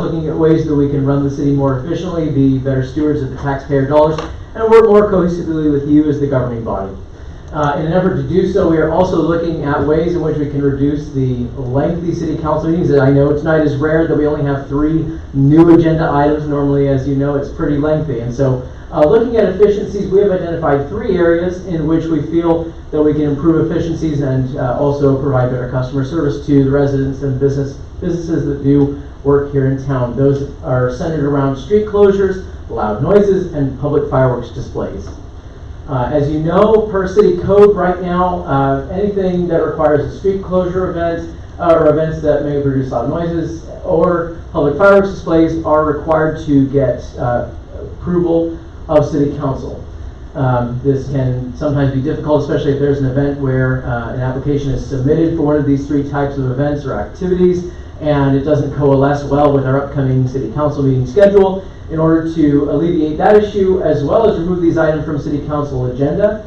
looking at ways that we can run the city more efficiently, be better stewards of the taxpayer dollars, and work more cohesively with you as the governing body. In an effort to do so, we are also looking at ways in which we can reduce the lengthy city council meetings. I know tonight is rare that we only have 3 new agenda items. Normally, as you know, it's pretty lengthy. And so looking at efficiencies, we have identified 3 areas in which we feel that we can improve efficiencies and also provide better customer service to the residents and businesses that do work here in town. Those are centered around street closures, loud noises, and public fireworks displays. As you know, per city code right now, anything that requires a street closure event or events that may produce loud noises or public fireworks displays are required to get approval of city council. This can sometimes be difficult, especially if there's an event where an application is submitted for one of these 3 types of events or activities and it doesn't coalesce well with our upcoming city council meeting schedule. In order to alleviate that issue, as well as remove these items from city council agenda,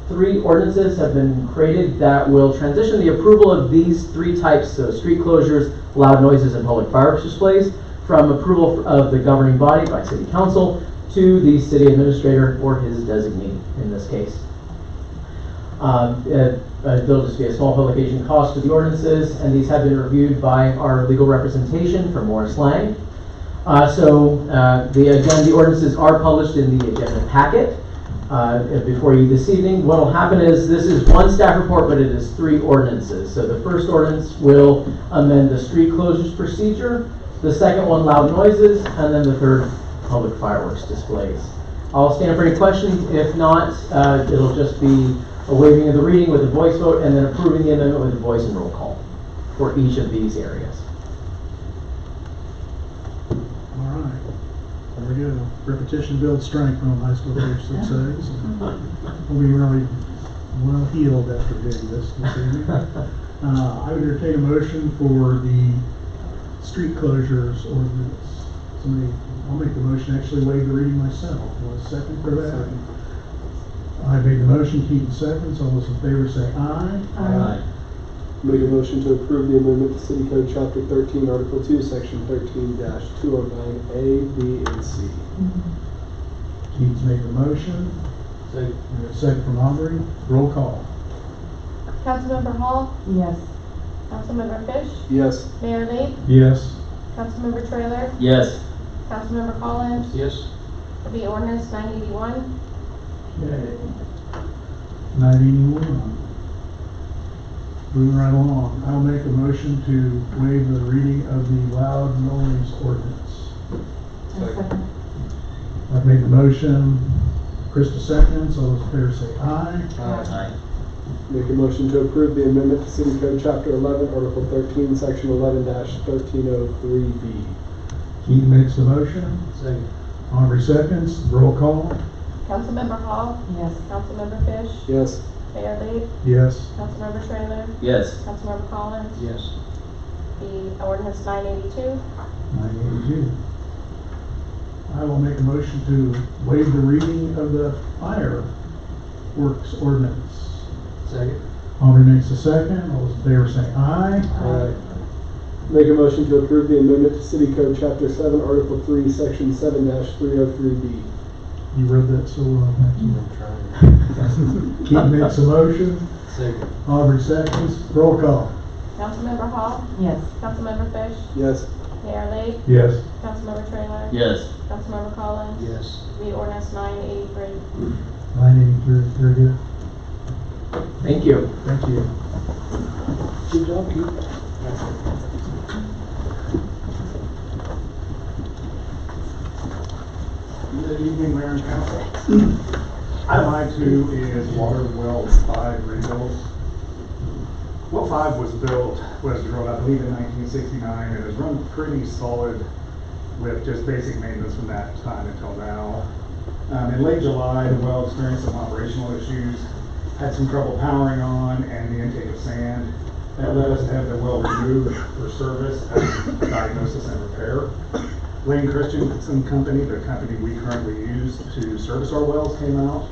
3 ordinances have been created that will transition the approval of these 3 types, so street closures, loud noises, and public fireworks displays, from approval of the governing body by city council to the city administrator or his designee in this case. There'll just be a small publication cost for the ordinances, and these have been reviewed by our legal representation from Morris Lang. Again, the ordinances are published in the agenda packet before you this evening. What will happen is this is one staff report, but it is 3 ordinances. So the first ordinance will amend the street closures procedure, the second one loud noises, and then the third public fireworks displays. I'll stand for any questions. If not, it'll just be a waiving of the reading with a voice vote and then approving the amendment with a voice and roll call for each of these areas. There we go. Repetition builds strength on high school age 6 days. We'll be really well healed after doing this evening. I would entertain a motion for the street closures ordinance. I'll make the motion, actually waive the reading myself. Want a second for that? Second. I made the motion, Keaton seconds. All those in favor say aye. Aye. Make a motion to approve the amendment to City Code Chapter 13, Article 2, Section 13-209A, B, and C. Keaton's made the motion. Second. We have a second from Aubrey. Roll call. Councilmember Hall? Yes. Councilmember Fish? Yes. Mayor Lee? Yes. Councilmember Trailer? Yes. Councilmember Collins? Yes. The ordinance 981. Okay. 981. Moving right along, I'll make a motion to waive the reading of the loud noise ordinance. Second. I've made the motion, Krista seconds, all those in favor say aye. Aye. Make a motion to approve the amendment to City Code Chapter 11, Article 13, Section 11-1303B. Keith makes the motion, Second. Aubrey seconds, roll call. Councilmember Hall? Yes. Councilmember Fish? Yes. Mayor Lee? Yes. Councilmember Trailer? Yes. Councilmember Collins? Yes. The ordinance 982. 982. I will make a motion to waive the reading of the fireworks ordinance. Second. Aubrey makes a second, all those in favor say aye. Aye. Make a motion to approve the amendment to City Code Chapter 7, Article 3, Section 7-303B. You read that so well, thank you. Keith makes a motion, Second. Aubrey seconds, roll call. Councilmember Hall? Yes. Councilmember Fish? Yes. Mayor Lee? Yes. Councilmember Trailer? Yes. Councilmember Collins? Yes. The ordinance 983. 983, very good. Thank you. Thank you. Good job, Keith. Good evening, Mayor and Council. Item I-2 is water well 5 rebuilds. Well 5 was drilled, I believe, in 1969, and has run pretty solid with just basic maintenance from that time until now. In late July, the well experienced some operational issues, had some trouble powering on and the intake of sand. That led us to have the well removed for service, diagnosis, and repair. Lane Christensen Company, the company we currently use to service our wells, came out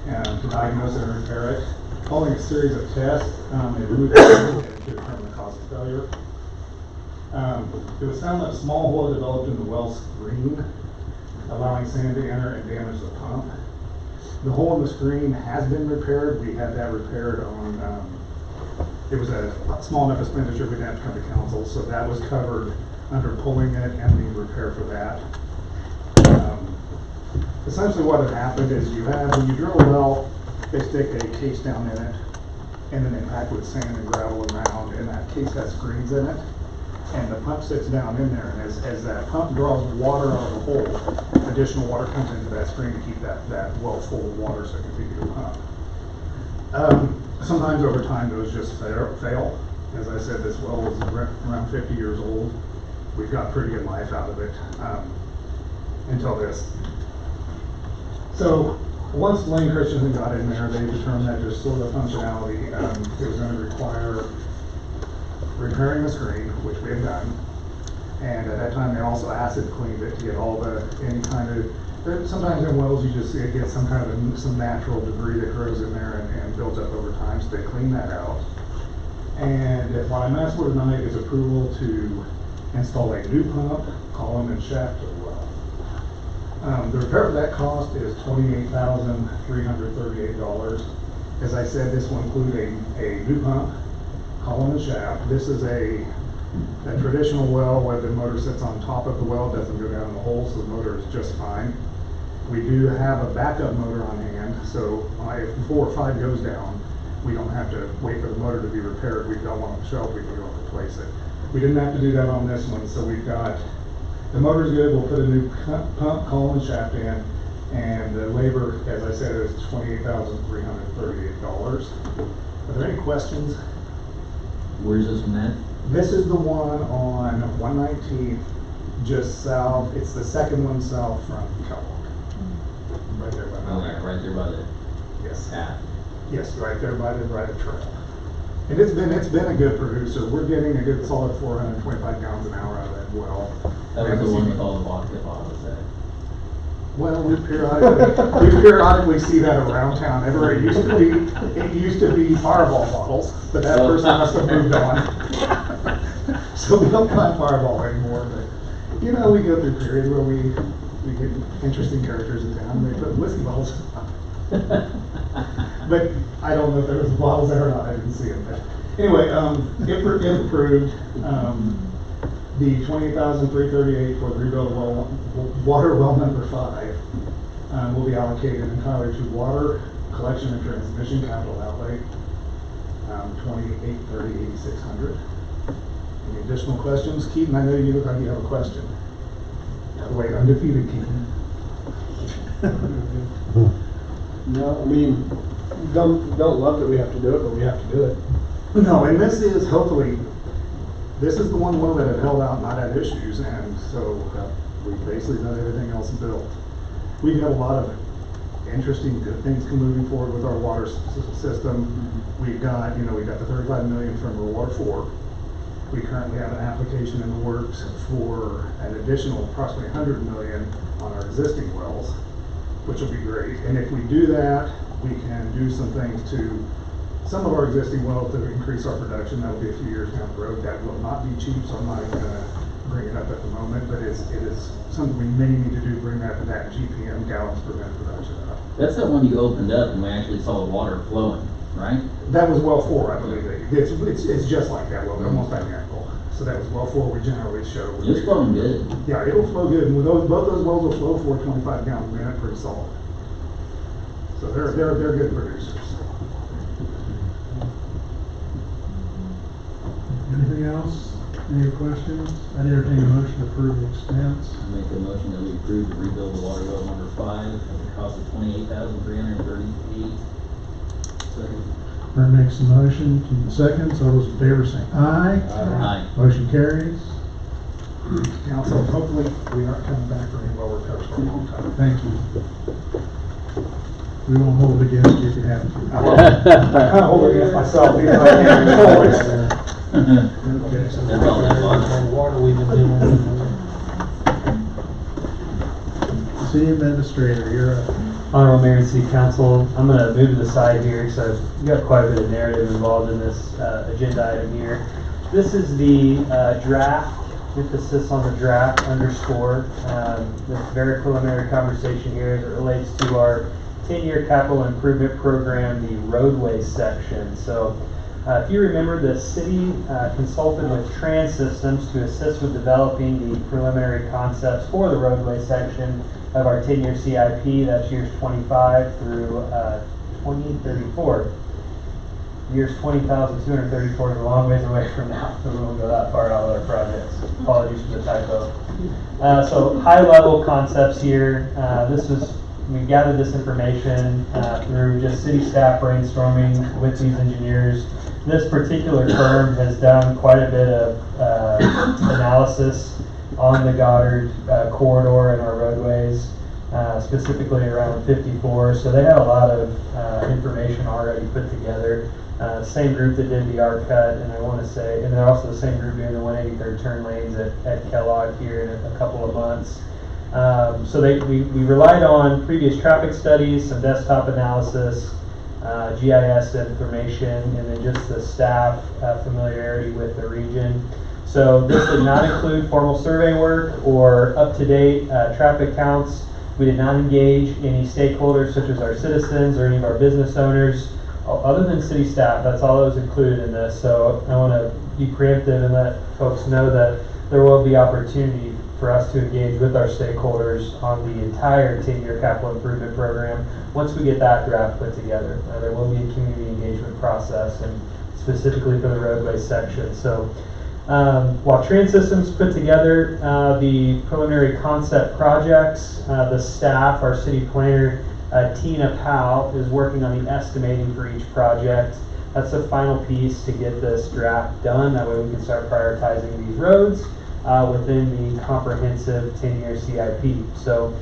to diagnose it and repair it. Following a series of tests, they removed the to determine the cause of failure. It was found that a small hole had developed in the well screen, allowing sand to enter and damage the pump. The hole in the screen has been repaired. We had that repaired on, it was a small enough expenditure, we didn't have to come to council, so that was covered under pulling it and the repair for that. Essentially what had happened is when you drill a well, they stick a case down in it, and then they pack with sand and gravel around, and that case has screens in it, and the pump sits down in there, and as that pump draws water out of the hole, additional water comes into that screen to keep that well full of water so it can continue to pump. Sometimes over time those just fail. As I said, this well was around 50 years old. We've got pretty good life out of it until this. So once Lane Christensen got in there, they determined that just sort of functionality, it was going to require repairing the screen, which we had done. And at that time, they also acid cleaned it to get all any kind of, sometimes in wells you just get some kind of some natural debris that grows in there and builds up over time, so they clean that out. And what I'm asked for tonight is approval to install a new pump, column, and shaft to the well. The repair of that cost is $28,338. As I said, this will include a new pump, column, and shaft. This is a traditional well where the motor sits on top of the well, doesn't go down in the hole, so the motor is just fine. We do have a backup motor on hand, so if 4 or 5 goes down, we don't have to wait for the motor to be repaired. We've got one on the shelf, we can go and replace it. We didn't have to do that on this one, so we've got, the motor's good, we'll put a new pump, column, and shaft in, and the labor, as I said, is $28,338. Are there any questions? Where's this one at? This is the one on 119, just south, it's the second one south from Kellogg. Right there by the Right there by the Yes. path. Yes, right there by the trail. And it's been a good producer. We're getting a good solid 425 gallons an hour out of that well. That was the one with all the vodka bottles there. Well, we periodically see that around town. Everywhere it used to be Fireball bottles, but that person must have moved on. So we don't find Fireball anymore, but you know, we go through periods where we get interesting characters in town and they put whiskey bottles. But I don't know if there was bottles there or not, I didn't see them. But anyway, if approved, the $28,338 for the rebuild of water well number 5 will be allocated entirely to water collection and transmission capital outlay, $28,386. Any additional questions? Keaton, I know you look like you have a question. You have to wait, undefeated Keaton. No, I mean, don't love that we have to do it, but we have to do it. No, and this is hopefully, this is the one well that had held out and not had issues, and so we basically got everything else built. We've got a lot of interesting good things moving forward with our water system. We've got, we've got the $35 million from Water 4. We currently have an application in the works for an additional approximately $100 million on our existing wells, which will be great. And if we do that, we can do some things to some of our existing wells to increase our production. That'll be a few years down the road. That will not be cheap, so I'm not even going to bring it up at the moment, but it is something we may need to do to bring that GPM, gallons per minute production up. That's the one you opened up and we actually saw the water flowing, right? That was well 4, I believe. It's just like that well, they're almost identical. So that was well 4 we generally show. It's flowing good. Yeah, it'll flow good. And both those wells will flow 425 gallons a minute pretty solid. So they're good producers. Anything else? Any questions? I'd entertain a motion to approve the expense. I make a motion that we approve to rebuild the water well number 5 at the cost of $28,338. Second. Brent makes a motion, Keaton seconds. All those in favor say aye. Aye. Motion carries. Council, hopefully we aren't coming back for any well repairs for a long time. Thank you. We won't hold it against you if you have to. I kind of hold it against myself because I can't control it. Okay. That's all that was. Water we've been doing. City Administrator, you're up. Honorable Mayor and City Council, I'm going to move to the side here because I've got quite a bit of narrative involved in this agenda item here. this is the draft, emphasis on the draft underscore. This very preliminary conversation here as it relates to our 10-year capital improvement program, the roadway section. So if you remember, the city consulted with Trans Systems to assist with developing the preliminary concepts for the roadway section of our 10-year CIP. That's years 25 through 2034. Years 20,234 is a long ways away from now, so we won't go that far out with our projects. Apologies for the typo. So high-level concepts here. We gathered this information through just city staff brainstorming with these engineers. This particular firm has done quite a bit of analysis on the Goddard corridor and our roadways, specifically around 54. So they had a lot of information already put together. Same group that did the arc cut, and I want to say, and they're also the same group doing the 183rd turn lanes at Kellogg here in a couple of months. So we relied on previous traffic studies, some desktop analysis, GIS information, and then just the staff familiarity with the region. So this did not include formal survey work or up-to-date traffic counts. We did not engage any stakeholders such as our citizens or any of our business owners, other than city staff. That's all that was included in this. So I want to be preemptive and let folks know that there will be opportunity for us to engage with our stakeholders on the entire 10-year capital improvement program once we get that draft put together. There will be a community engagement process, and specifically for the roadway section. So while Trans Systems put together the preliminary concept projects, the staff, our city planner, Tina Powell, is working on the estimating for each project. That's the final piece to get this draft done. That way we can start prioritizing these roads within the comprehensive 10-year CIP. So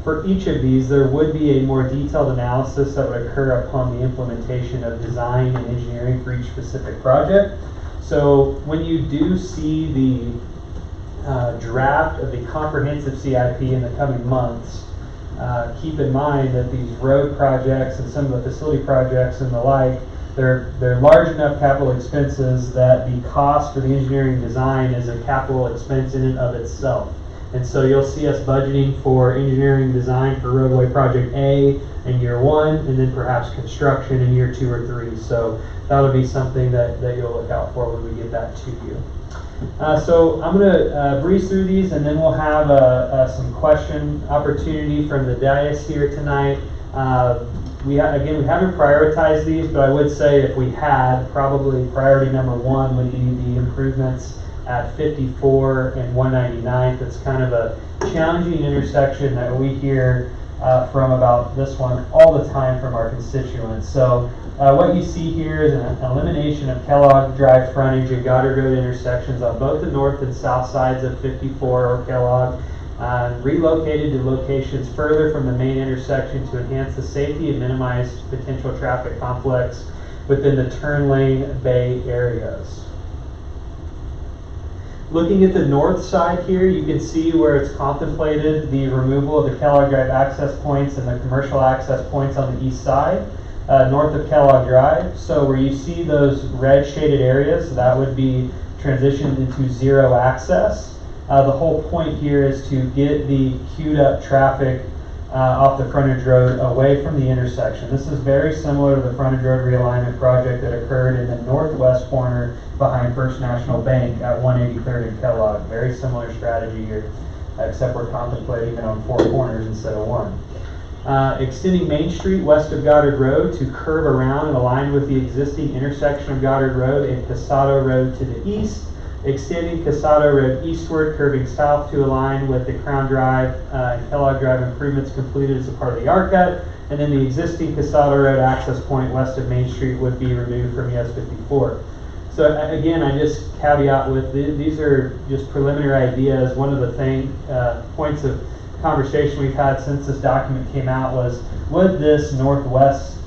for each of these, there would be a more detailed analysis that would occur upon the implementation of design and engineering for each specific project. So when you do see the draft of the comprehensive CIP in the coming months, keep in mind that these road projects and some of the facility projects and the like, they're large enough capital expenses that the cost for the engineering design is a capital expense in and of itself. And so you'll see us budgeting for engineering design for roadway project A in year 1, and then perhaps construction in year 2 or 3. So that would be something that you'll look out for when we get that to you. So I'm going to breeze through these, and then we'll have some question opportunity from the dais here tonight. We haven't prioritized these, but I would say if we had, probably priority number 1 would be the improvements at 54 and 199th. It's kind of a challenging intersection that we hear from about this one all the time from our constituents. So what you see here is an elimination of Kellogg Drive frontage and Goddard Road intersections on both the north and south sides of 54 or Kellogg. Relocated to locations further from the main intersection to enhance the safety and minimize potential traffic conflicts within the turn lane bay areas. Looking at the north side here, you can see where it's contemplated the removal of the Kellogg Drive access points and the commercial access points on the east side, north of Kellogg Drive. So where you see those red shaded areas, that would be transitioned into zero access. The whole point here is to get the queued up traffic off the frontage road away from the intersection. This is very similar to the frontage road realignment project that occurred in the northwest corner behind First National Bank at 183rd and Kellogg. Very similar strategy here, except we're contemplating it on 4 corners instead of 1. Extending Main Street west of Goddard Road to curve around and align with the existing intersection of Goddard Road and Casado Road to the east. Extending Casado Road eastward, curving south to align with the Crown Drive and Kellogg Drive improvements completed as a part of the arc cut. And then the existing Casado Road access point west of Main Street would be removed from US 54. So again, I just caveat with these are just preliminary ideas. One of the points of conversation we've had since this document came out was, would this northwest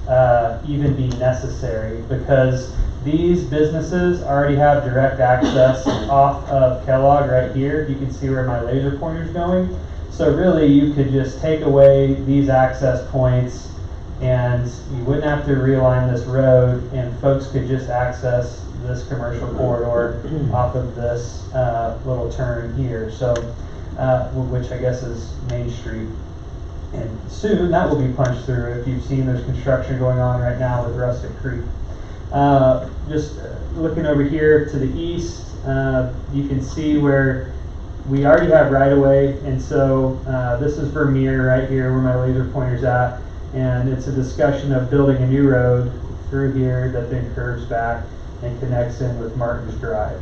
even be necessary? Because these businesses already have direct access off of Kellogg right here. You can see where my laser pointer is going. So really you could just take away these access points And you wouldn't have to realign this road, and folks could just access this commercial corridor off of this little turn here. So, which I guess is Main Street. And soon that will be punched through. If you've seen, there's construction going on right now with Rustic Creek. Just looking over here to the east, you can see where we already have right-of-way, and so this is Vermeer right here where my laser pointer's at, and it's a discussion of building a new road through here that then curves back and connects in with Martin's Drive.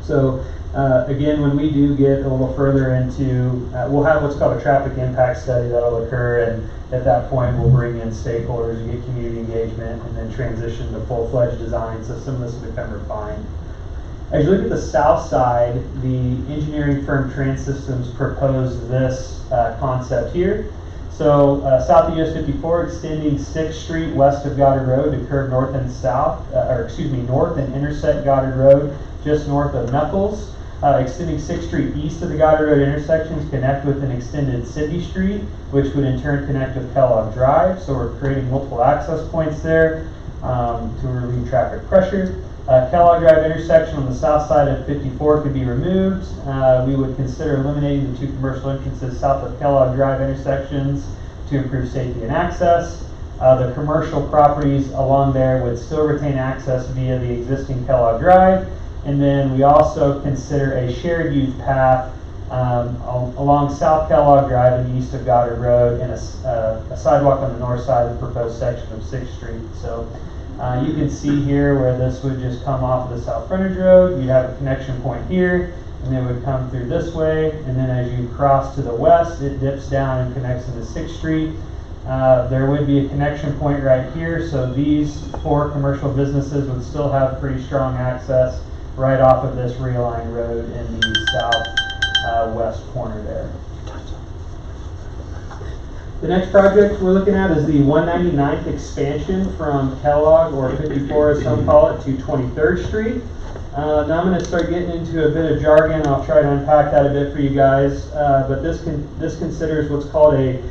So again, when we do get a little further into, we'll have what's called a traffic impact study that'll occur, and at that point we'll bring in stakeholders and get community engagement and then transition to full-fledged design, so some of this will become refined. As you look at the south side, the engineering firm Trans-Systems proposed this concept here. So south of US 54, extending 6th Street west of Goddard Road to curve north and south, north and intersect Goddard Road just north of Knuckles. Extending 6th Street east of the Goddard Road intersections connect with an extended City Street, which would in turn connect with Kellogg Drive. So we're creating multiple access points there to relieve traffic pressure. Kellogg Drive intersection on the south side of 54 could be removed. We would consider eliminating the 2 commercial entrances south of Kellogg Drive intersections to improve safety and access. The commercial properties along there would still retain access via the existing Kellogg Drive. And then we also consider a shared use path along South Kellogg Drive and east of Goddard Road, and a sidewalk on the north side of the proposed section of 6th Street. So you can see here where this would just come off of the South Frontage Road. You'd have a connection point here, and it would come through this way. And then as you cross to the west, it dips down and connects into 6th Street. There would be a connection point right here, so these 4 commercial businesses would still have pretty strong access right off of this realigned road in the southwest corner there. The next project we're looking at is the 199th expansion from Kellogg, or 54 as some call it, to 23rd Street. Now I'm going to start getting into a bit of jargon. I'll try to unpack that a bit for you guys. But this considers what's called a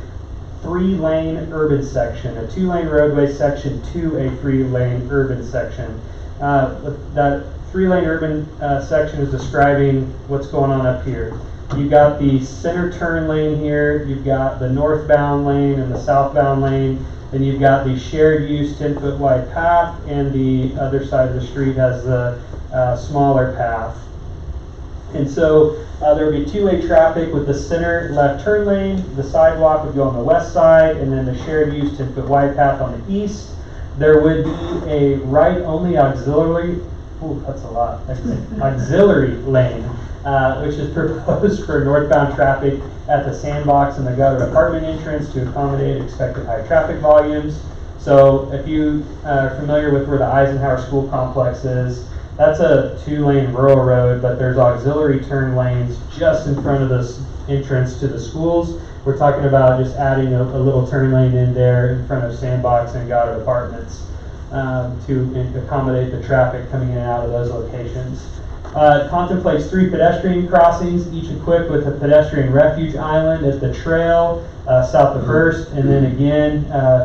3-lane urban section, a 2-lane roadway section to a 3-lane urban section. That 3-lane urban section is describing what's going on up here. You've got the center turn lane here, you've got the northbound lane and the southbound lane, then you've got the shared use 10-foot wide path, and the other side of the street has the smaller path. And so there would be 2-way traffic with the center left turn lane, the sidewalk would go on the west side, and then the shared use 10-foot wide path on the east. There would be a right-only auxiliary, that's a lot, auxiliary lane, which is proposed for northbound traffic at the Sandbox and the Goddard apartment entrance to accommodate expected high traffic volumes. So if you are familiar with where the Eisenhower School Complex is, that's a 2-lane rural road, but there's auxiliary turn lanes just in front of this entrance to the schools. We're talking about just adding a little turn lane in there in front of Sandbox and Goddard apartments to accommodate the traffic coming in and out of those locations. Contemplates 3 pedestrian crossings, each equipped with a pedestrian refuge island at the trail south of 1st, and then again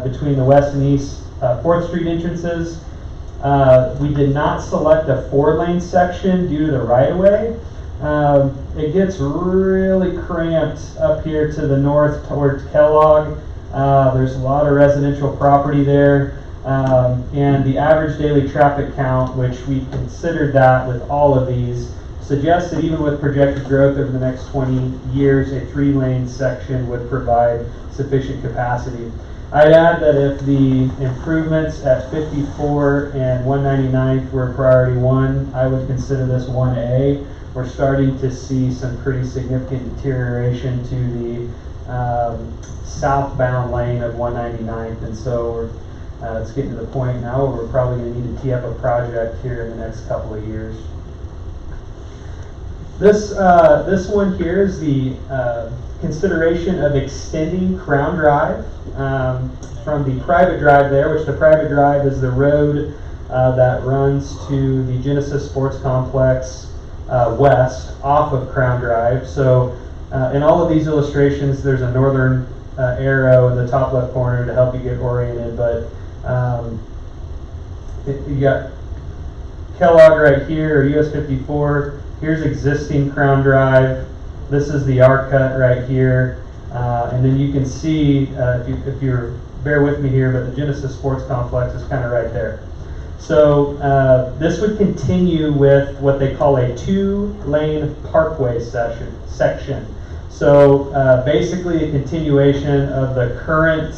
between the west and east 4th Street entrances. We did not select a 4-lane section due to the right-of-way. It gets really cramped up here to the north towards Kellogg. There's a lot of residential property there. And the average daily traffic count, which we considered that with all of these, suggests that even with projected growth over the next 20 years, a 3-lane section would provide sufficient capacity. I'd add that if the improvements at 54 and 199th were priority 1, I would consider this 1A. We're starting to see some pretty significant deterioration to the southbound lane of 199th, and so it's getting to the point now where we're probably going to need to tee up a project here in the next couple of years. This one here is the consideration of extending Crown Drive from the private drive there, which the private drive is the road that runs to the Genesis Sports Complex west off of Crown Drive. So in all of these illustrations, there's a northern arrow in the top left corner to help you get oriented, but you got Kellogg right here, or US 54. Here's existing Crown Drive. This is the R cut right here. And then you can see, if you're, bear with me here, but the Genesis Sports Complex is kind of right there. So this would continue with what they call a 2-lane parkway section. So basically a continuation of the current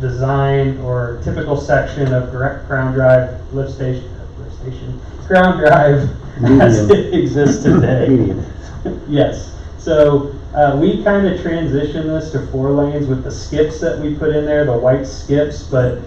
design or typical section of Crown Drive Crown Drive as it exists today. Yes. So we kind of transitioned this to 4 lanes with the skips that we put in there, the white skips, but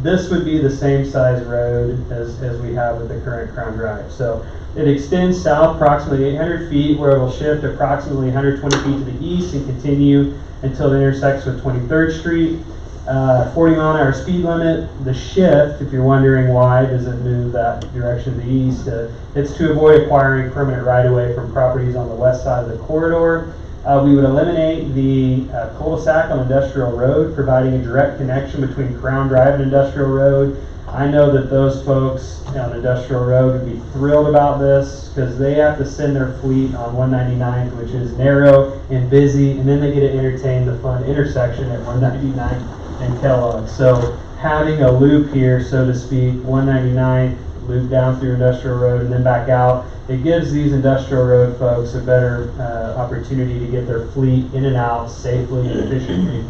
this would be the same size road as we have with the current Crown Drive. So it extends south approximately 800 feet, where it will shift approximately 120 feet to the east and continue until it intersects with 23rd Street. 40-mile-an-hour speed limit. The shift, if you're wondering why does it move that direction to the east, it's to avoid acquiring permanent right-of-way from properties on the west side of the corridor. We would eliminate the cul-de-sac on Industrial Road, providing a direct connection between Crown Drive and Industrial Road. I know that those folks on Industrial Road would be thrilled about this because they have to send their fleet on 199th, which is narrow and busy, and then they get to entertain the fun intersection at 199th and Kellogg. So having a loop here, so to speak, 199th, loop down through Industrial Road and then back out, it gives these Industrial Road folks a better opportunity to get their fleet in and out safely and efficiently.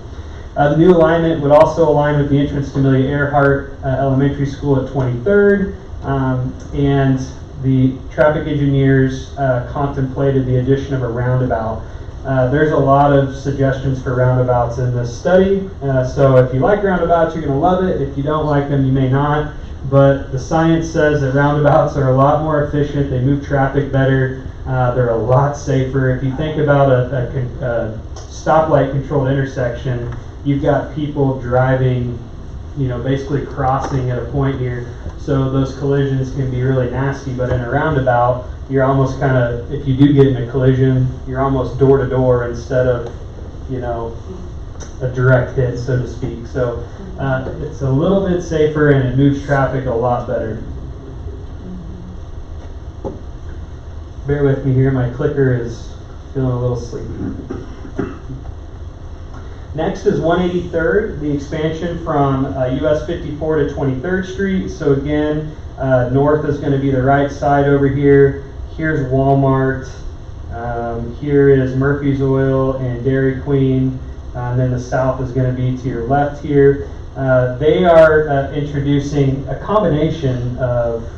The new alignment would also align with the entrance to Amelia Earhart Elementary School at 23rd, and the traffic engineers contemplated the addition of a roundabout. There's a lot of suggestions for roundabouts in this study, so if you like roundabouts, you're going to love it. If you don't like them, you may not, but the science says that roundabouts are a lot more efficient, they move traffic better, they're a lot safer. If you think about a stoplight controlled intersection, you've got people driving, basically crossing at a point here, so those collisions can be really nasty. But in a roundabout, you're almost kind of, if you do get in a collision, you're almost door to door instead of, a direct hit, so to speak. So it's a little bit safer and it moves traffic a lot better. Bear with me here, my clicker is feeling a little sleepy. Next is 183rd, the expansion from US 54 to 23rd Street. So again, north is going to be the right side over here. Here's Walmart. Here is Murphy's Oil and Dairy Queen. And then the south is going to be to your left here. They are introducing a combination of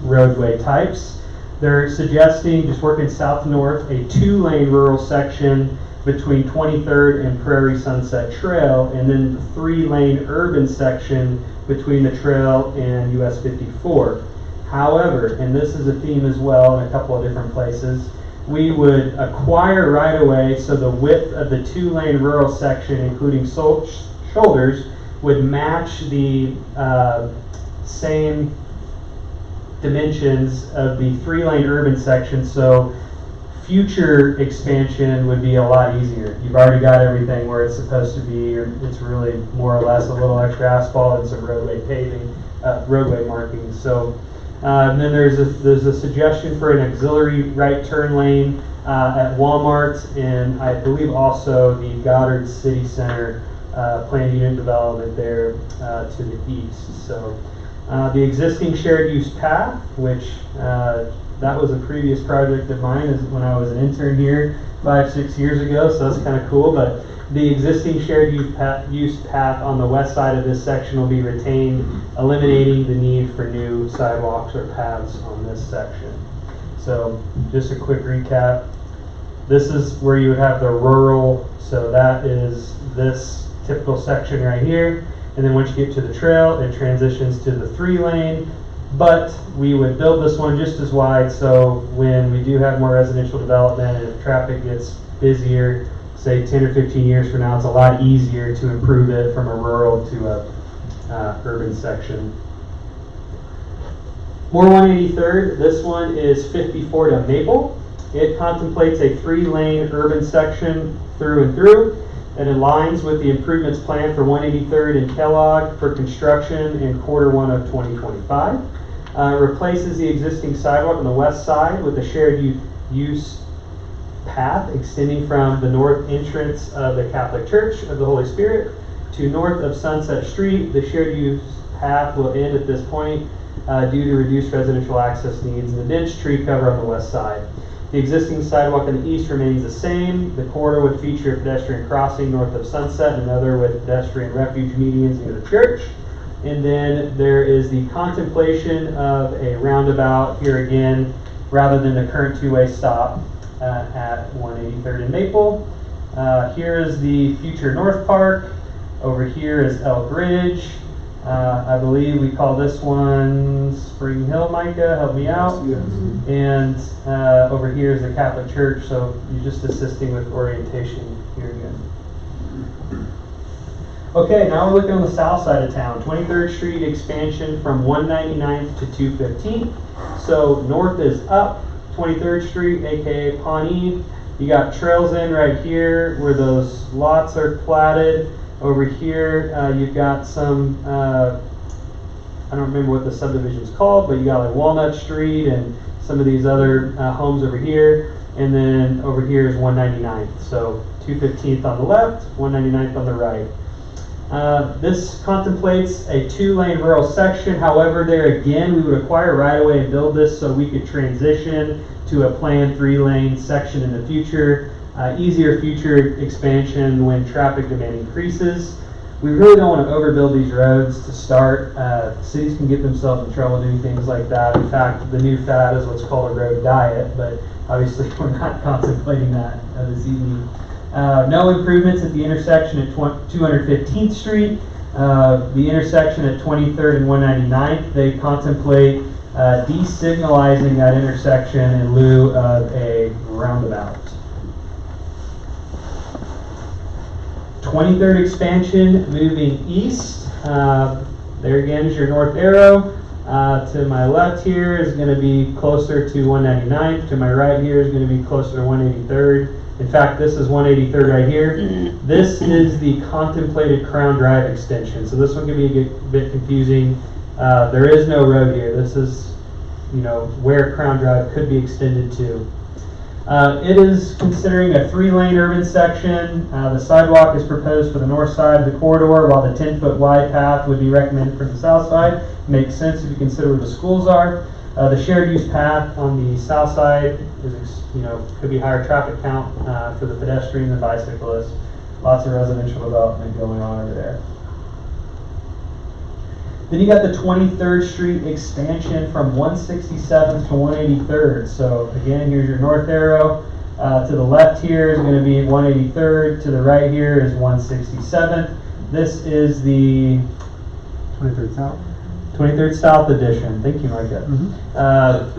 roadway types. They're suggesting, just working south to north, a 2-lane rural section between 23rd and Prairie Sunset Trail, and then the 3-lane urban section between the trail and US 54. However, and this is a theme as well in a couple of different places, we would acquire right-of-way so the width of the 2-lane rural section, including shoulders, would match the same dimensions of the 3-lane urban section, so future expansion would be a lot easier. You've already got everything where it's supposed to be, or it's really more or less a little extra asphalt and some roadway paving, roadway markings. So and then there's a suggestion for an auxiliary right turn lane at Walmart, and I believe also the Goddard City Center planned unit development there to the east. So the existing shared use path, which that was a previous project of mine when I was an intern here 5-6 years ago, so that's kind of cool. But the existing shared use path on the west side of this section will be retained, eliminating the need for new sidewalks or paths on this section. So just a quick recap. This is where you would have the rural, so that is this typical section right here. And then once you get to the trail, it transitions to the 3-lane. But we would build this one just as wide, so when we do have more residential development and if traffic gets busier, say 10 or 15 years from now, it's a lot easier to improve it from a rural to a urban section. More 183rd, this one is 54 to Maple. It contemplates a 3-lane urban section through and through that aligns with the improvements planned for 183rd and Kellogg for construction in Q1 of 2025. Replaces the existing sidewalk on the west side with a shared use path extending from the north entrance of the Catholic Church of the Holy Spirit to north of Sunset Street. The shared use path will end at this point due to reduced residential access needs and the dense tree cover on the west side. The existing sidewalk on the east remains the same. The corridor would feature a pedestrian crossing north of Sunset and another with pedestrian refuge medians near the church. And then there is the contemplation of a roundabout here again, rather than the current 2-way stop at 183rd and Maple. Here is the future North Park. Over here is Elk Ridge. I believe we call this one Spring Hill, Micah, help me out. Yes. And over here is the Catholic Church, so you're just assisting with orientation here again. Okay, now we're looking on the south side of town. 23rd Street expansion from 199th to 215th. So north is up 23rd Street, aka Pawnee. You got Trails End right here where those lots are platted. Over here, you've got some, I don't remember what the subdivision is called, but you got like Walnut Street and some of these other homes over here. And then over here is 199th. So 215th on the left, 199th on the right. This contemplates a 2-lane rural section. However, there again, we would acquire right away and build this so we could transition to a planned 3-lane section in the future. Easier future expansion when traffic demand increases. We really don't want to overbuild these roads to start. Cities can get themselves in trouble doing things like that. In fact, the new fad is what's called a road diet, but obviously we're not contemplating that this evening. No improvements at the intersection at 215th Street. The intersection at 23rd and 199th, they contemplate designalizing that intersection in lieu of a roundabout. 23rd expansion moving east. There again is your north arrow. To my left here is going to be closer to 199th. To my right here is going to be closer to 183rd. In fact, this is 183rd right here. This is the contemplated Crown Drive extension. So this one can be a bit confusing. There is no road here. This is, where Crown Drive could be extended to. It is considering a 3-lane urban section. The sidewalk is proposed for the north side of the corridor, while the 10-foot wide path would be recommended for the south side. Makes sense if you consider where the schools are. The shared use path on the south side is, could be higher traffic count for the pedestrian and bicyclists. Lots of residential development going on over there. Then you got the 23rd Street expansion from 167th to 183rd. So again, here's your north arrow. To the left here is going to be 183rd. To the right here is 167th. This is the 23rd South. 23rd South edition. Thank you, Micah.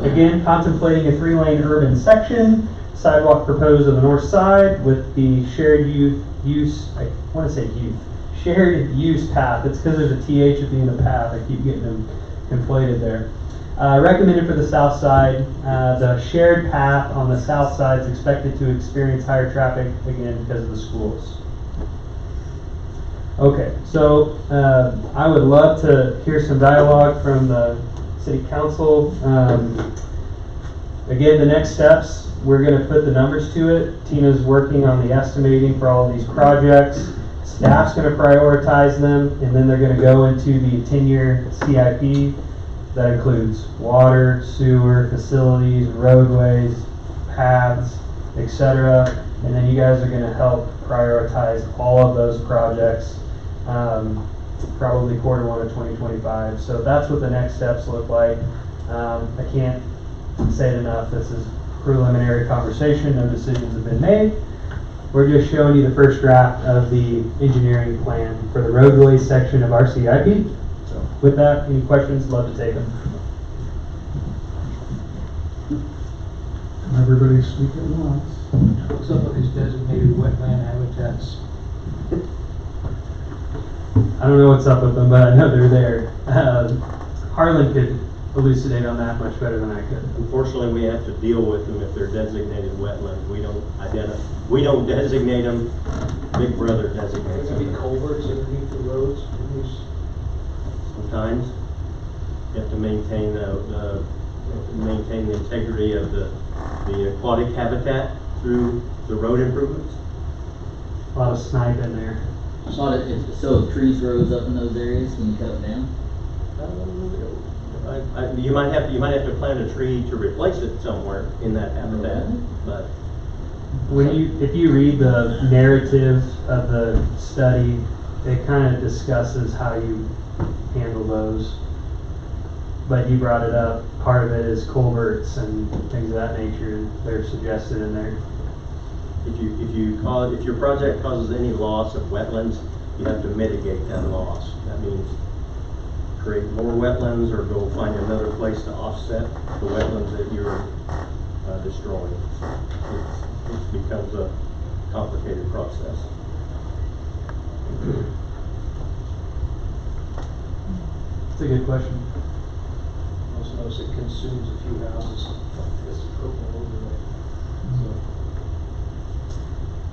Again, contemplating a 3-lane urban section. Sidewalk proposed on the north side with the shared shared use path. It's because there's a TH at the end of path. I keep getting them conflated there. Recommended for the south side. The shared path on the south side is expected to experience higher traffic again because of the schools. Okay, so I would love to hear some dialogue from the city council. Again, the next steps, we're going to put the numbers to it. Tina's working on the estimating for all of these projects. Staff's going to prioritize them, and then they're going to go into the 10-year CIP. That includes water, sewer, facilities, roadways, paths, etc. And then you guys are going to help prioritize all of those projects, probably Q1 of 2025. So that's what the next steps look like. I can't say it enough. This is preliminary conversation. No decisions have been made. We're just showing you the first draft of the engineering plan for the roadway section of our CIP. So with that, any questions? Love to take them. Everybody speak at once. What's up with these designated wetland habitats? I don't know what's up with them, but I know they're there. Harlan could elucidate on that much better than I could. Unfortunately, we have to deal with them if they're designated wetlands. We don't designate them, Big Brother designates There's gonna be them. culverts underneath the roads, and these, Sometimes you have to maintain maintain the integrity of the aquatic habitat through the road improvements. A lot of snipe in there. So if trees grows up in those areas, can you cut them down? You might have to plant a tree to replace it somewhere in that habitat, but If you read the narrative of the study, it kind of discusses how you handle those. But you brought it up, part of it is culverts and things of that nature, and they're suggested in there. if your project causes any loss of wetlands, you have to mitigate that loss. That means create more wetlands or go find another place to offset the wetlands that you're destroying. It becomes a complicated process. It's a good question. also notice it consumes a few houses, this propane overlay.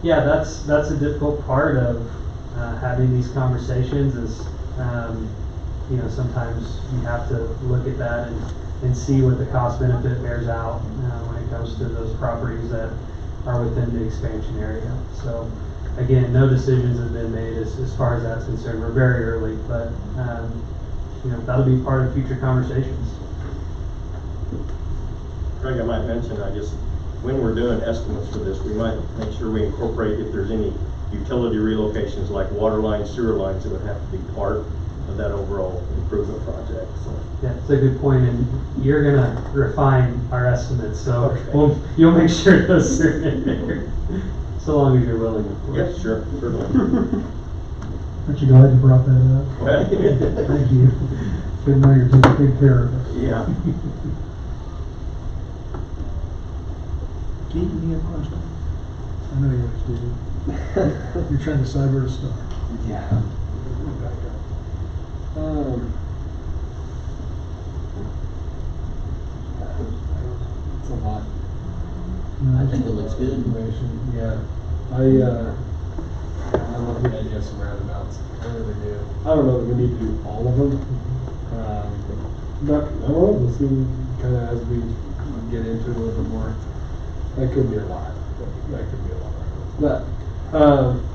Yeah, that's a difficult part of having these conversations is, sometimes you have to look at that and see what the cost benefit bears out when it comes to those properties that are within the expansion area. So again, no decisions have been made as far as that's concerned. We're very early, but that'll be part of future conversations. Craig, I might mention, when we're doing estimates for this, we might make sure we incorporate if there's any utility relocations like water lines, sewer lines that would have to be part of that overall improvement project. So. Yeah, it's a good point, and you're gonna refine our estimates, so Okay. you'll make sure those are in there, so long as you're willing, of course. Yes, sure, certainly. Aren't you glad you brought that up? Thank you. Good know you're taking good care of it. Yeah. Keith, any other question? I know you always do. You're trying to decide where to start. Yeah. It's a lot. I think it looks good. Information, yeah. I love the idea of some roundabouts. I really do. I don't know that we need to do all of them. But I don't know, we'll see kind of as we get into it a little bit more. That could be a lot. That could be a lot. But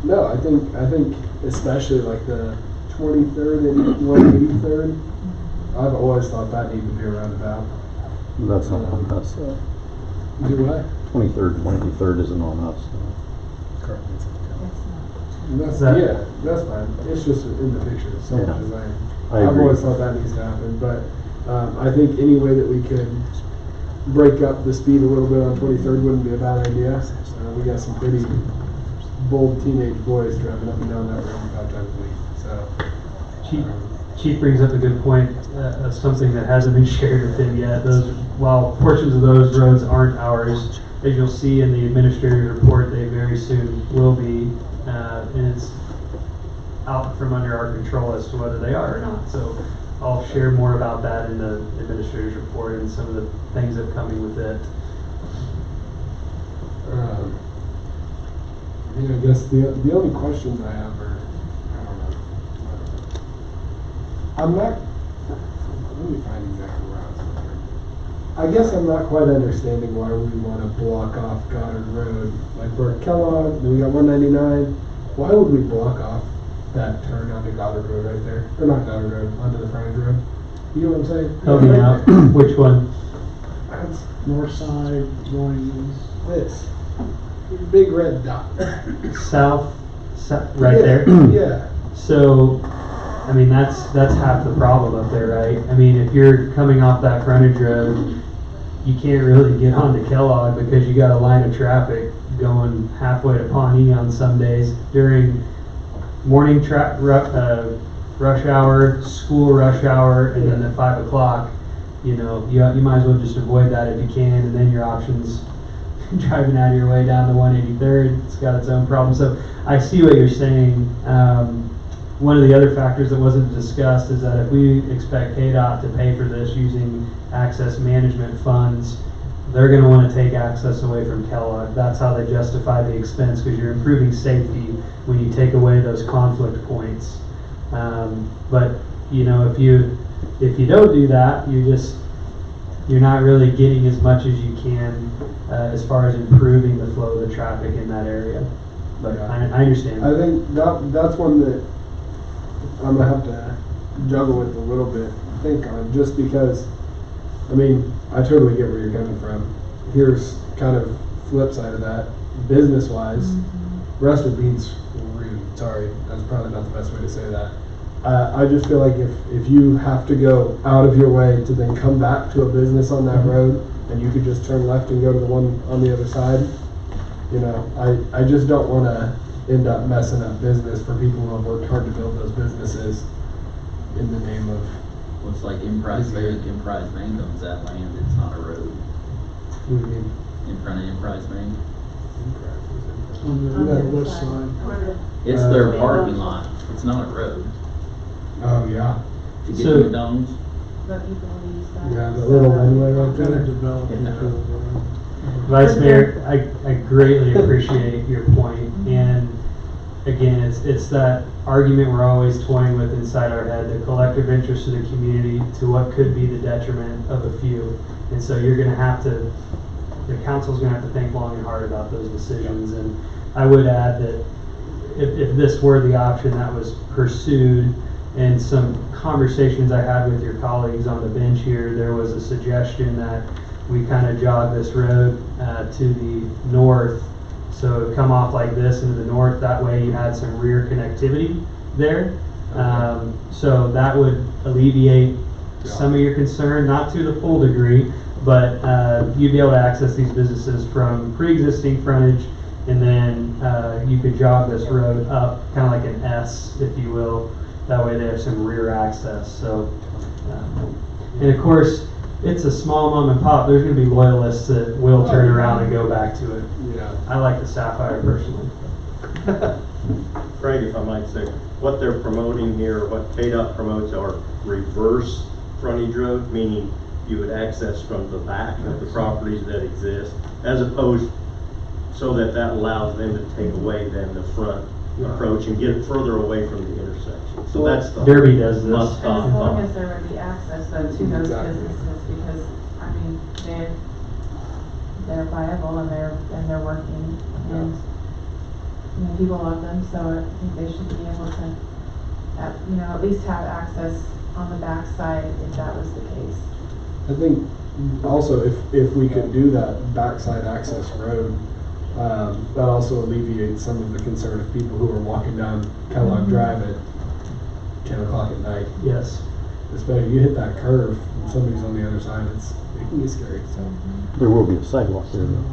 no, I think especially like the 23rd and 183rd, I've always thought that needed to be a roundabout. That's not on us. Do what? 23rd, 23rd isn't on us. That's fine. It's just in the picture itself. Yeah. I've agree. always thought that needs to happen, but I think any way that we could break up the speed a little bit on 23rd wouldn't be a bad idea. We got some pretty bold teenage boys driving up and down that road 5 times a week. So, Chief brings up a good point of something that hasn't been shared with him yet. While portions of those roads aren't ours, as you'll see in the administrative report, they very soon will be, and it's out from under our control as to whether they are or not. So I'll share more about that in the administrator's report and some of the things that are coming with it. I guess the only questions I have are, I'm not, let me find exactly where I was looking. I guess I'm not quite understanding why we want to block off Goddard Road. Like we're at Kellogg, then we got 199. Why would we block off that turn onto Goddard Road right there? Or not Goddard Road, onto the frontage road? You know what I'm saying? Help me out. Which one? That's North side going east. this. Big red dot. South, right Yeah, there. Yeah. So, I mean, that's half the problem up there, right? I mean, if you're coming off that frontage road, you can't really get onto Kellogg because you got a line of traffic going halfway to Pawnee on some days during morning rush hour, school rush hour, and then at 5 o'clock. You might as well just avoid that if you can, and then your options driving out of your way down to 183rd. It's got its own problem. So I see what you're saying. one of the other factors that wasn't discussed is that if we expect KDOT to pay for this using access management funds, they're gonna wanna take access away from Kellogg. That's how they justify the expense, because you're improving safety when you take away those conflict points. But, you know, if you don't do that, you're not really getting as much as you can as far as improving the flow of the traffic in that area. But I understand. I think that's one that I'm gonna have to juggle with a little bit, think on, just because, I mean, I totally get where you're coming from. Here's kind of flip side of that, business wise, Rusted Bean's rude, sorry, that's probably not the best way to say that. I just feel like if you have to go out of your way to then come back to a business on that road, and you could just turn left and go to the one on the other side, you know, I just don't want to end up messing up business for people who have worked hard to build those businesses in the name of. Looks like Emprise Bank owns that land, it's not a road. What do you mean? In front of Emprise Bank. On that west side. It's their parking lot, it's not a road. Oh, yeah. To get So- to McDonald's, But people use that. Yeah, the little runway right Kind of there. developed into a road. Vice Mayor, I greatly appreciate your point, and again, it's that argument we're always toying with inside our head, the collective interest of the community to what could be the detriment of a few. And so you're gonna have to, the council's gonna have to think long and hard about those decisions. And I would add that if this were the option that was pursued, and some conversations I had with your colleagues on the bench here, there was a suggestion that we kind of jog this road to the north. So come off like this into the north, that way you had some rear connectivity there. So that would alleviate some of your concern, not to the full degree, but you'd be able to access these businesses from pre-existing frontage, and then you could jog this road up, kind of like an S, if you will. That way they have some rear access. So, and of course, it's a small mom and pop. There's going to be loyalists that will turn around and go back to it. Yeah. I like the Sapphire personally. Frank, if I might say, what they're promoting here, what KDOT promotes are reverse frontage road, meaning you would access from the back of the properties that exist, as opposed, so that allows them to take away then the front approach and get further away from the intersection. So that's the Derby does this. must As long stop. as there would be access though to those Exactly. businesses, because, I mean, they're viable and they're working, and, you know, people love them, so I think they should be able to, at least have access on the backside if that was the case. I think also if we could do that backside access road, that also alleviates some of the concern of people who are walking down Kellogg Drive at 10 o'clock at night. Yes. Especially if you hit that curve and somebody's on the other side, it can be scary. So There will be a sidewalk there though.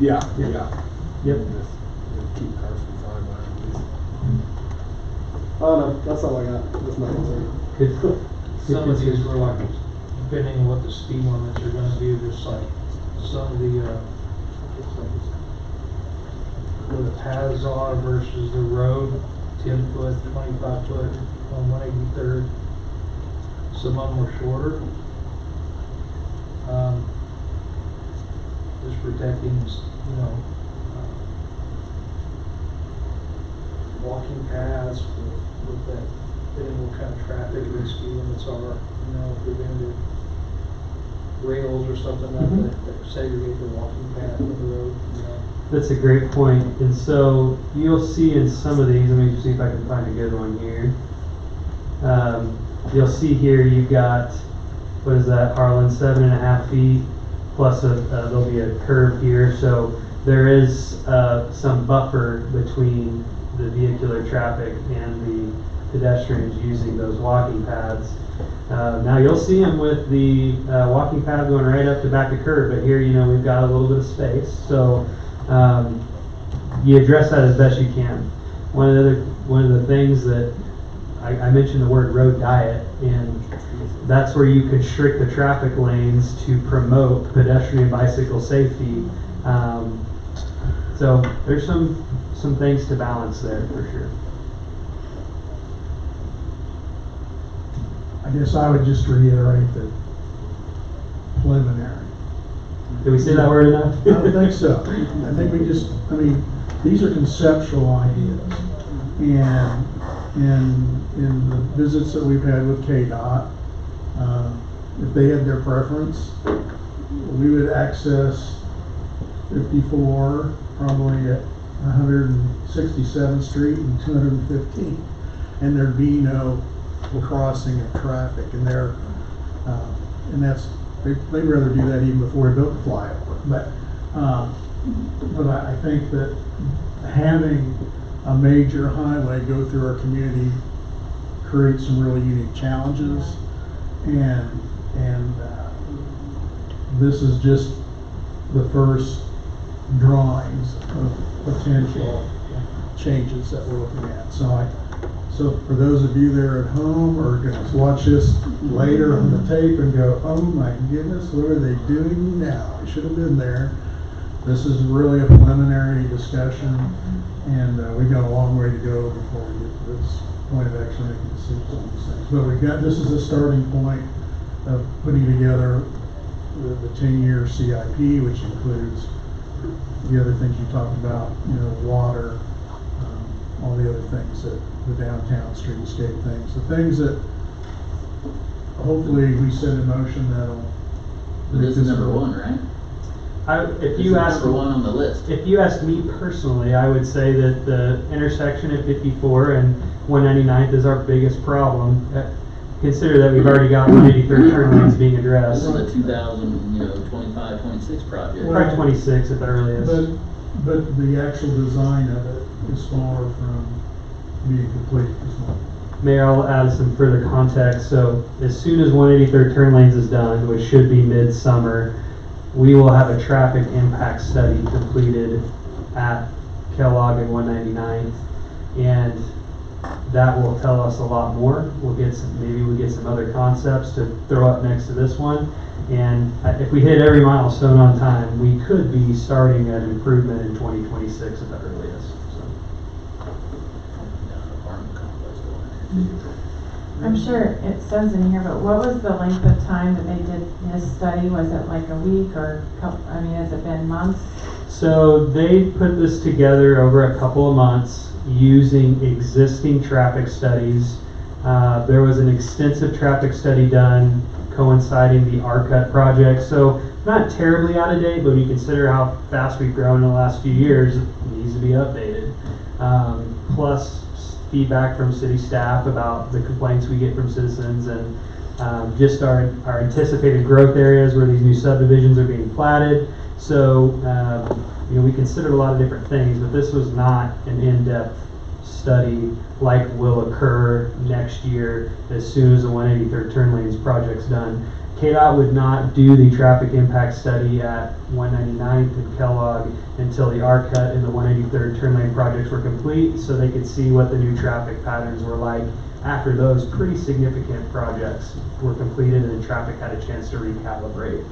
yeah. Yep. Just keep cars from flying by, please. Oh no, that's all I got. That's my concern. Good. Some of these were like, depending on what the speed limits are gonna be, just like some of the, where the paths are versus the road, 10 foot, 25 foot on 183rd. Some of them were shorter. Just protecting, walking paths with that, depending what kind of traffic and speed limits are, if they're going to rails or something like that segregate the walking path from the road, That's a great point. And so you'll see in some of these, let me see if I can find a good one here. You'll see here you've got, what is that, Harlan, 7.5 feet, plus there'll be a curve here. So there is some buffer between the vehicular traffic and the pedestrians using those walking paths. Now you'll see them with the walking path going right up to back of curb, but here, we've got a little bit of space. So you address that as best you can. One of the things that I mentioned the word road diet, and that's where you constrict the traffic lanes to promote pedestrian bicycle safety. So there's some things to balance there for sure. guess I would just reiterate that preliminary. Did we say that word enough? I don't think so. I think we just, I mean, these are conceptual ideas. And in the visits that we've had with KDOT, if they had their preference, we would access 54 probably at 167th Street and 215th. And there'd be no crossing of traffic. And they'd rather do that even before we built the flyover. But I think that having a major highway go through our community creates some really unique challenges, and this is just the first drawings of potential changes that we're looking at. So for those of you that are at home or going to watch this later on the tape and go, oh my goodness, what are they doing now? I should have been there. This is really a preliminary discussion, and we've got a long way to go before we get to this point of actually making decisions on these things. But this is a starting point of putting together the 10-year CIP, which includes the other things you talked about, water, all the other things, that the downtown streetscape things, the things that hopefully we set in motion that'll. This is number one, right? If you ask number one on the list. If you ask me personally, I would say that the intersection at 54 and 199th is our biggest problem. Consider that we've already got 183rd turn lanes being addressed. This is a 2025, 26 project. Probably 26 at the earliest. But the actual design of it is far from being complete as well. Mayor, I'll add some further context. So as soon as 183rd turn lanes is done, which should be mid-summer, we will have a traffic impact study completed at Kellogg and 199th, and that will tell us a lot more. Maybe we'll get some other concepts to throw up next to this one, and if we hit every milestone on time, we could be starting an improvement in 2026 at the earliest. I'm sure it says in here, but what was the length of time that they did this study? Was it like a week or has it been months? So they put this together over a couple of months using existing traffic studies. There was an extensive traffic study done coinciding the R-Cut project. So not terribly out of date, but when you consider how fast we've grown in the last few years, it needs to be updated. Plus feedback from city staff about the complaints we get from citizens, and just our anticipated growth areas where these new subdivisions are being platted. So we considered a lot of different things, but this was not an in-depth study like will occur next year as soon as the 183rd turn lanes project's done. KDOT would not do the traffic impact study at 199th and Kellogg until the R-Cut and the 183rd turn lane projects were complete, so they could see what the new traffic patterns were like after those pretty significant projects were completed and traffic had a chance to recalibrate.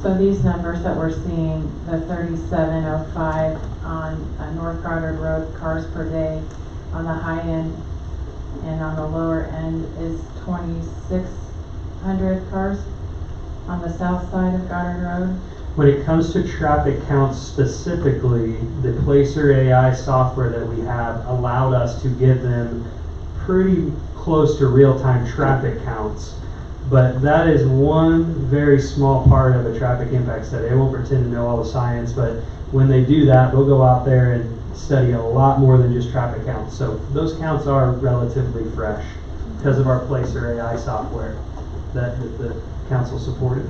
So these numbers that we're seeing, the 3705 on North Goddard Road cars per day on the high end, and on the lower end is 2,600 cars on the south side of Goddard Road. When it comes to traffic counts specifically, the Placer AI software that we have allowed us to give them pretty close to real-time traffic counts. But that is one very small part of a traffic impact study. I won't pretend to know all the science, but when they do that, they'll go out there and study a lot more than just traffic counts. So those counts are relatively fresh because of our Placer AI software that the council supported.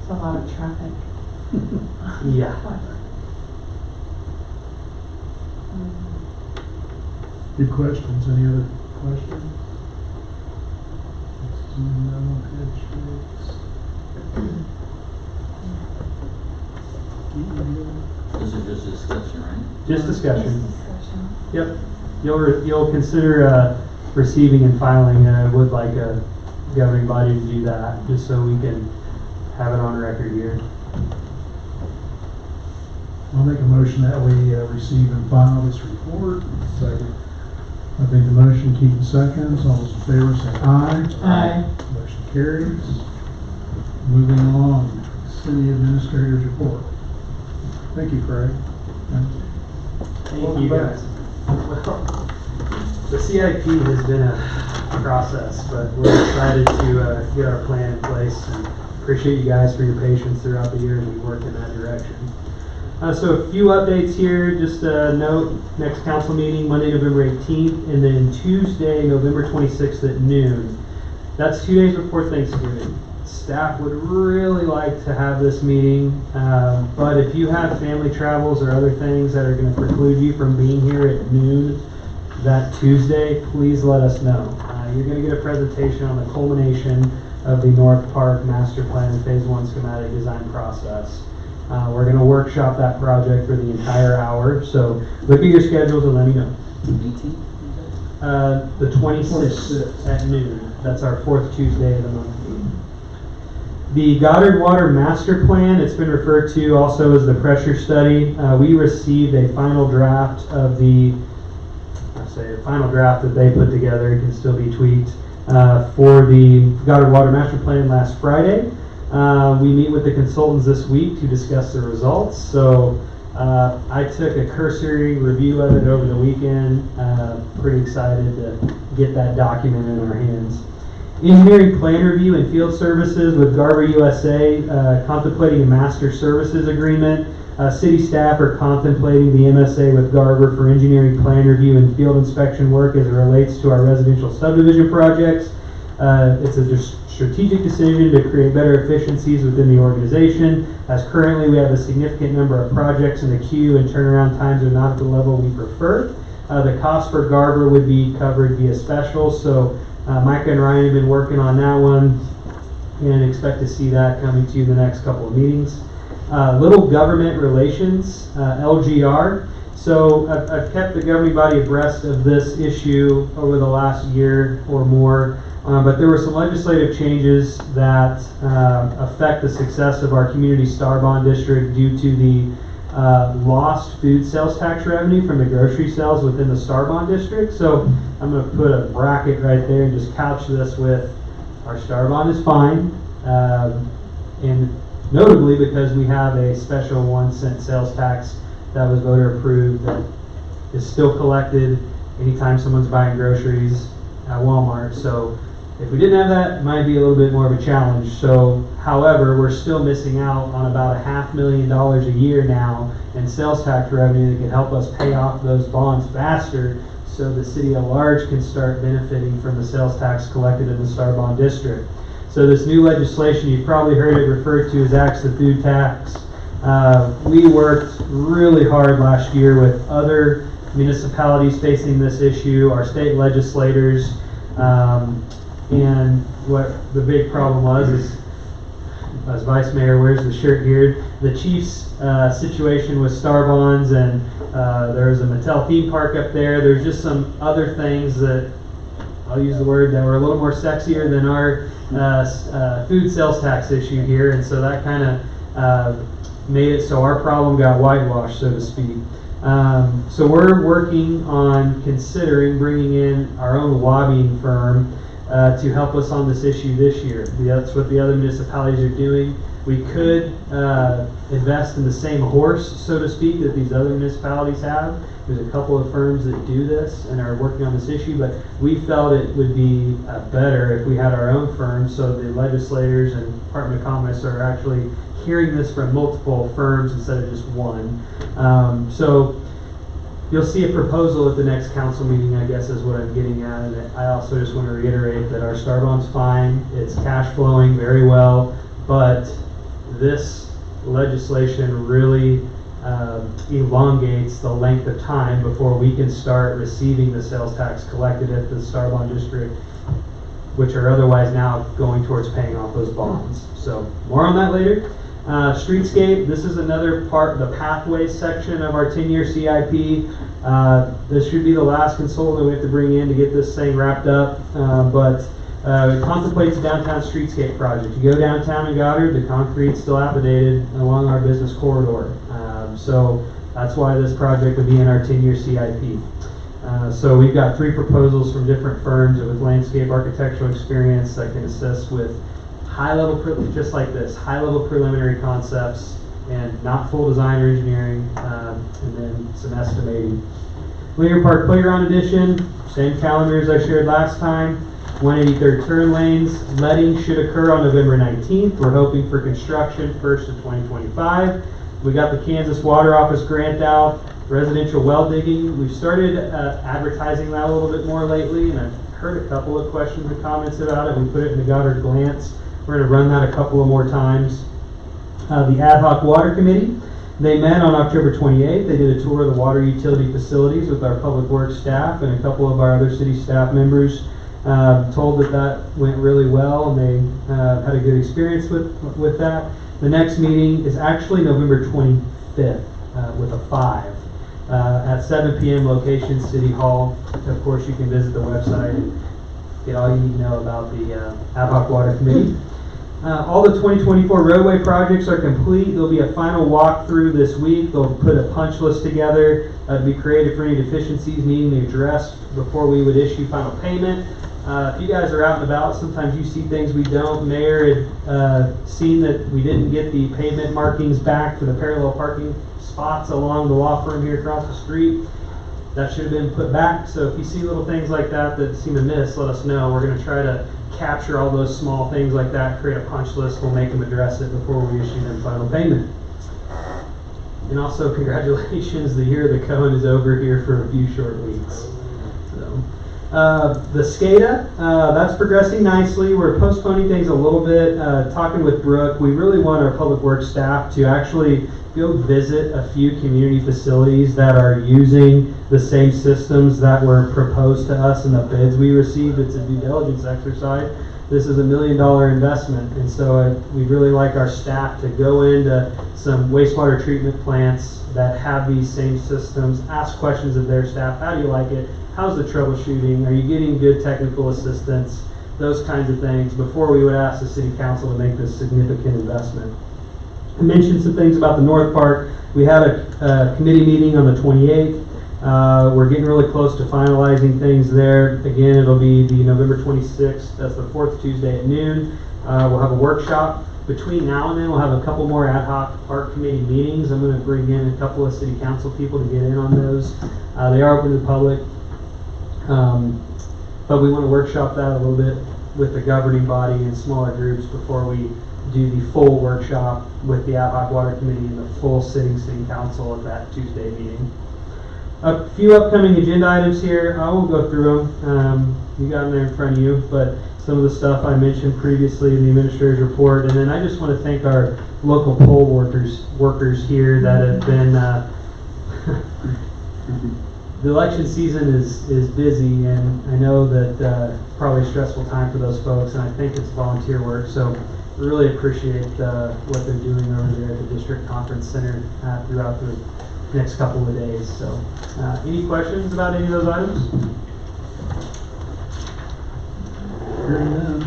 It's a lot of traffic. Yeah. Good questions. Any other questions? No head shakes. This is just discussion, right? Just discussion. Just discussion. Yep. You'll consider receiving and filing, and I would like a governing body to do that, just so we can have it on record here. I'll make a motion that we receive and file this report. Second. I made the motion, Keaton seconds. All those in favor say aye. Aye. Motion carries. Moving along, city administrator's report. Thank you, Craig. Thank you, guys. Well, the CIP has been a process, but we're excited to get our plan in place, and appreciate you guys for your patience throughout the year as we work in that direction. So a few updates here, just a note, next council meeting, Monday, November 18th, and then Tuesday, November 26th at noon. That's 2 days before Thanksgiving. Staff would really like to have this meeting, but if you have family travels or other things that are going to preclude you from being here at noon that Tuesday, please let us know. You're going to get a presentation on the culmination of the North Park Master Plan Phase 1 schematic design process. We're going to workshop that project for the entire hour, so look at your schedules and let me know. The 26th at noon. That's our fourth Tuesday of the month. The Goddard Water Master Plan, it's been referred to also as the pressure study. We received a final draft of the final draft that they put together. It can still be tweaked for the Goddard Water Master Plan last Friday. We meet with the consultants this week to discuss the results. So I took a cursory review of it over the weekend. Pretty excited to get that document in our hands. Engineering plan review and field services with Garver USA, contemplating a master services agreement. City staff are contemplating the MSA with Garver for engineering plan review and field inspection work as it relates to our residential subdivision projects. It's a strategic decision to create better efficiencies within the organization, as currently we have a significant number of projects in the queue and turnaround times are not at the level we prefer. The cost for Garver would be covered via special, so Micah and Ryan have been working on that one and expect to see that coming to you in the next couple of meetings. Little government relations, LGR. So I've kept the governing body abreast of this issue over the last year or more, but there were some legislative changes that affect the success of our community star bond district due to the lost food sales tax revenue from the grocery sales within the star bond district. So I'm going to put a bracket right there and just couch this with our star bond is fine, and notably because we have a special 1-cent sales tax that was voter approved that is still collected anytime someone's buying groceries at Walmart. So if we didn't have that, it might be a little bit more of a challenge. So, however, we're still missing out on about $500,000 a year now in sales tax revenue that can help us pay off those bonds faster, so the city at large can start benefiting from the sales tax collected in the Star Bond District. So this new legislation, you've probably heard it referred to as Axe the Food Tax. We worked really hard last year with other municipalities facing this issue, our state legislators, and what the big problem was is, as Vice Mayor wears the shirt here, the Chiefs situation with Star Bonds, and there's a Mattel theme park up there. There's just some other things that, I'll use the word, that were a little more sexier than our food sales tax issue here, and so that kind of made it so our problem got whitewashed, so to speak. So we're working on considering bringing in our own lobbying firm to help us on this issue this year. That's what the other municipalities are doing. We could invest in the same horse, so to speak, that these other municipalities have. There's a couple of firms that do this and are working on this issue, but we felt it would be better if we had our own firm, so the legislators and Department of Commerce are actually hearing this from multiple firms instead of just one. So you'll see a proposal at the next council meeting, I guess is what I'm getting at. And I also just want to reiterate that our Star Bond's fine. It's cash flowing very well, but this legislation really elongates the length of time before we can start receiving the sales tax collected at the Star Bond District, which are otherwise now going towards paying off those bonds. So more on that later. Streetscape, this is another part, the pathways section of our 10-year CIP. This should be the last consultant we have to bring in to get this thing wrapped up, but it contemplates a downtown streetscape project. You go downtown in Goddard, the concrete's still appedated along our business corridor. So that's why this project would be in our 10-year CIP. So we've got 3 proposals from different firms with landscape architectural experience that can assist with just like this, high-level preliminary concepts and not full design or engineering, and then some estimating. Linear Park Playground Edition, same calendar as I shared last time. 183rd turn lanes, letting should occur on November 19th. We're hoping for construction 1st of 2025. We got the Kansas Water Office grant out, residential well digging. We've started advertising that a little bit more lately, and I've heard a couple of questions and comments about it. We put it in the Goddard Glance. We're going to run that a couple of more times. The Ad Hoc Water Committee, they met on October 28th. They did a tour of the water utility facilities with our public works staff and a couple of our other city staff members. Told that went really well, and they had a good experience with that. The next meeting is actually November 25th with a 5 at 7 p.m. location, City Hall. Of course, you can visit the website and get all you need to know about the Ad Hoc Water Committee. All the 2024 roadway projects are complete. There'll be a final walkthrough this week. They'll put a punch list together to be created for any deficiencies needing to be addressed before we would issue final payment. If you guys are out and about, sometimes you see things we don't. Mayor had seen that we didn't get the pavement markings back for the parallel parking spots along the law firm here across the street. That should have been put back. So if you see little things like that that seem amiss, let us know. We're going to try to capture all those small things like that, create a punch list. We'll make them address it before we issue them final payment. And also, congratulations, the year of the Cohen is over here for a few short weeks. So, the SCADA, that's progressing nicely. We're postponing things a little bit. Talking with Brooke, we really want our public works staff to actually go visit a few community facilities that are using the same systems that were proposed to us in the bids we received. It's a due diligence exercise. This is $1 million investment, and so we'd really like our staff to go into some wastewater treatment plants that have these same systems, ask questions of their staff. How do you like it? How's the troubleshooting? Are you getting good technical assistance? Those kinds of things before we would ask the city council to make this significant investment. I mentioned some things about the North Park. We had a committee meeting on the 28th. We're getting really close to finalizing things there. Again, it'll be the November 26th. That's the 4th Tuesday at noon. We'll have a workshop. Between now and then, we'll have a couple more ad hoc park committee meetings. I'm going to bring in a couple of city council people to get in on those. They are open to the public. But we want to workshop that a little bit with the governing body in smaller groups before we do the full workshop with the Ad Hoc Water Committee and the full sitting city council at that Tuesday meeting. A few upcoming agenda items here. I won't go through them. You got them there in front of you, but some of the stuff I mentioned previously in the administrator's report. And then I just want to thank our local poll workers here that have been the election season is busy, and I know that it's probably a stressful time for those folks, and I think it's volunteer work. So we really appreciate what they're doing over there at the District Conference Center throughout the next couple of days. So any questions about any of those items? Hearing none.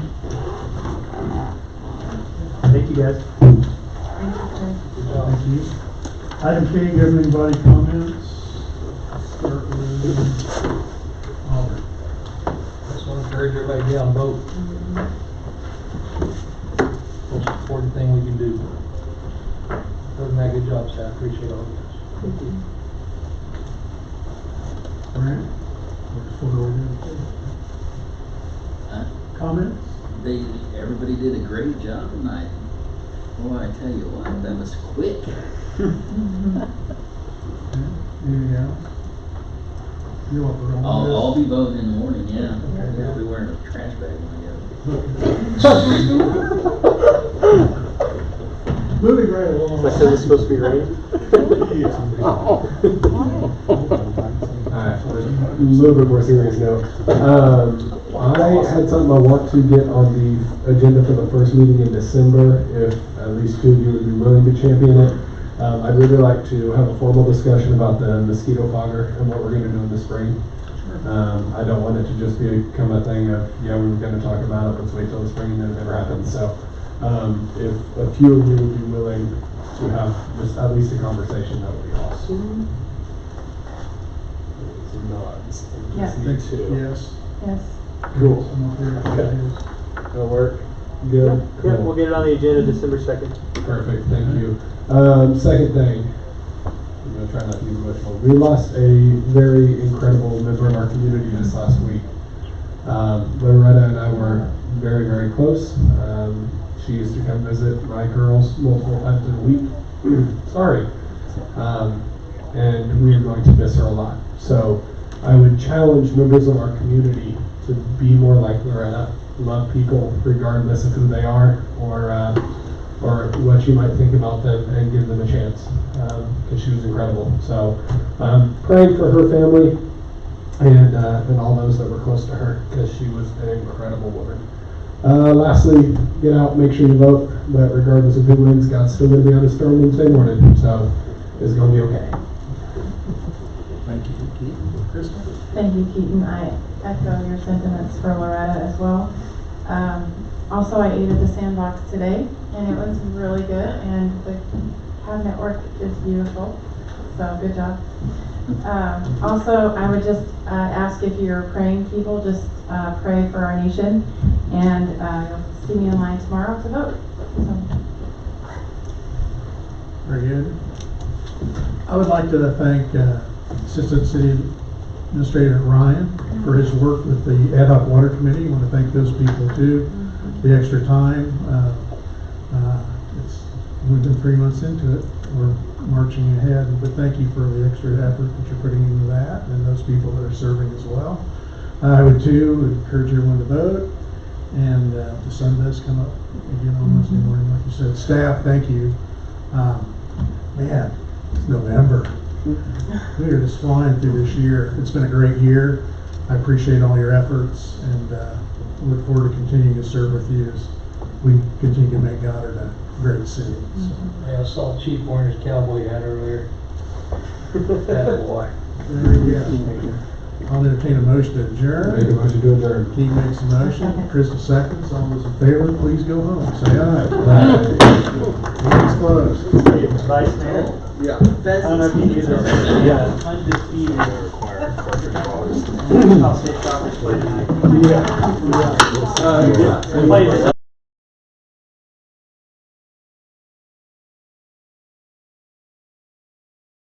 Thank you, guys. Thank you. Item K, governing body comments. Start with Auburn. Just want to encourage everybody to get out and vote. Most important thing we can do. Done that good job, staff. Appreciate all of you. Brent? Comments? Everybody did a great job tonight. Boy, I tell you what, that was quick. Anything else? You're welcome. I'll be voting in the morning, yeah. Okay. I'll be wearing a trash bag when I go. Moving right along. I said it's supposed to be raining? Alright, a little bit more serious note. I had something I want to get on the agenda for the first meeting in December, if at least two of you would be willing to champion it. I'd really like to have a formal discussion about the mosquito fogger and what we're going to do in the spring. I don't want it to just become a thing of, yeah, we were going to talk about it, let's wait till the spring, and then it never happens. So if a few of you would be willing to have just at least a conversation, that would be awesome. some nods. Yes. Just need two. Yes. Yes. Cool. I'm up there. Okay. That'll work. Good. Yeah, we'll get it on the agenda December 2nd. Perfect, thank you. Second thing, I'm gonna try not to be emotional. We lost a very incredible member of our community this last week. Loretta and I were very, very close. She used to come visit my girls multiple times in a week. Sorry. And we are going to miss her a lot. So I would challenge members of our community to be more like Loretta. Love people regardless of who they are or what you might think about them, and give them a chance, because she was incredible. So praying for her family and all those that were close to her, because she was an incredible woman. Lastly, get out, make sure you vote, but regardless of who wins, God's still going to be on his throne Wednesday morning, so it's going to be okay. Thank you, Keith. Kristen? Thank you, Keaton. I echo your sentiments for Loretta as well. Also, I ate at the Sandbox today, and it was really good, and the cabinet work is beautiful, so good job. Also, I would just ask if you're praying people, just pray for our nation, and you'll see me in line tomorrow to vote. So. Very good. I would like to thank Assistant City Administrator Ryan for his work with the Ad Hoc Water Committee. I want to thank those people too. The extra time. We've been 3 months into it. We're marching ahead, but thank you for the extra effort that you're putting into that, and those people that are serving as well. I would too encourage everyone to vote, and the sun does come up again on Wednesday morning, like you said. Staff, thank you. Man, it's November. We are just flying through this year. It's been a great year. I appreciate all your efforts, and look forward to continuing to serve with you as we continue to make Goddard a great city. So. Yeah, I saw Chief wearing his cowboy hat earlier. That boy. There you go. I'll entertain a motion to adjourn. Make a motion to adjourn. Keith makes a motion. Crystal seconds. All those in favor, please go home. Say aye. Meeting's closed. Vice Mayor? Yeah. I don't know if you do this. Yeah. Undefeated. I'll say Robert's play tonight. Yeah. We'll play this